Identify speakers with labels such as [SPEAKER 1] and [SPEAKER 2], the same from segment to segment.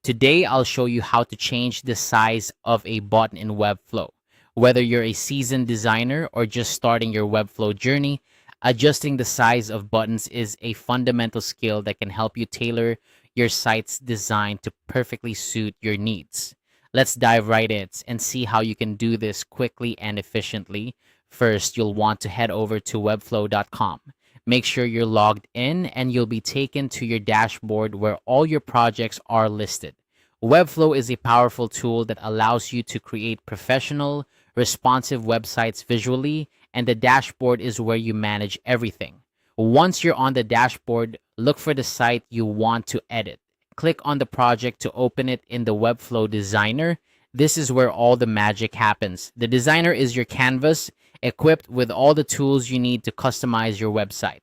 [SPEAKER 1] Today, I'll show you how to change the size of a button in Webflow. Whether you're a seasoned designer or just starting your Webflow journey, adjusting the size of buttons is a fundamental skill that can help you tailor your site's design to perfectly suit your needs. Let's dive right in and see how you can do this quickly and efficiently. First, you'll want to head over to webflow.com. Make sure you're logged in and you'll be taken to your dashboard where all your projects are listed. Webflow is a powerful tool that allows you to create professional, responsive websites visually, and the dashboard is where you manage everything. Once you're on the dashboard, look for the site you want to edit. Click on the project to open it in the Webflow Designer. This is where all the magic happens. The designer is your canvas, equipped with all the tools you need to customize your website.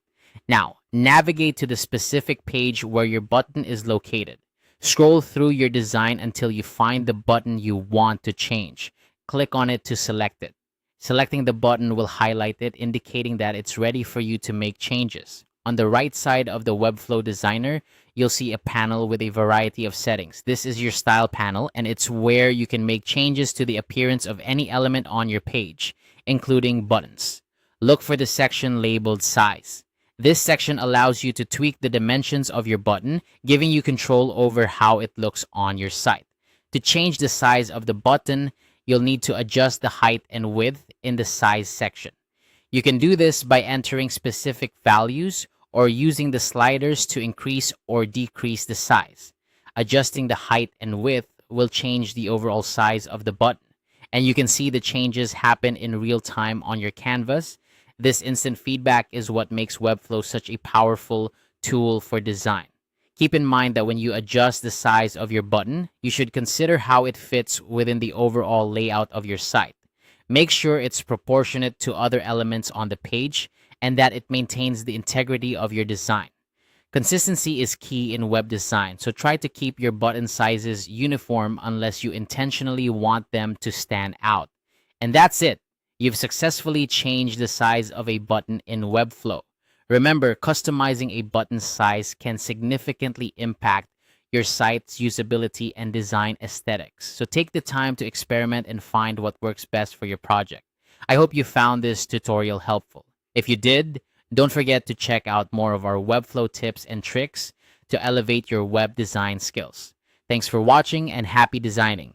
[SPEAKER 1] Now, navigate to the specific page where your button is located. Scroll through your design until you find the button you want to change. Click on it to select it. Selecting the button will highlight it, indicating that it's ready for you to make changes. On the right side of the Webflow Designer, you'll see a panel with a variety of settings. This is your style panel, and it's where you can make changes to the appearance of any element on your page, including buttons. Look for the section labeled Size. This section allows you to tweak the dimensions of your button, giving you control over how it looks on your site. To change the size of the button, you'll need to adjust the height and width in the size section. You can do this by entering specific values or using the sliders to increase or decrease the size. Adjusting the height and width will change the overall size of the button, and you can see the changes happen in real time on your canvas. This instant feedback is what makes Webflow such a powerful tool for design. Keep in mind that when you adjust the size of your button, you should consider how it fits within the overall layout of your site. Make sure it's proportionate to other elements on the page and that it maintains the integrity of your design. Consistency is key in web design, so try to keep your button sizes uniform unless you intentionally want them to stand out. And that's it. You've successfully changed the size of a button in Webflow. Remember, customizing a button size can significantly impact your site's usability and design aesthetics. So take the time to experiment and find what works best for your project. I hope you found this tutorial helpful. If you did, don't forget to check out more of our Webflow tips and tricks to elevate your web design skills. Thanks for watching and happy designing.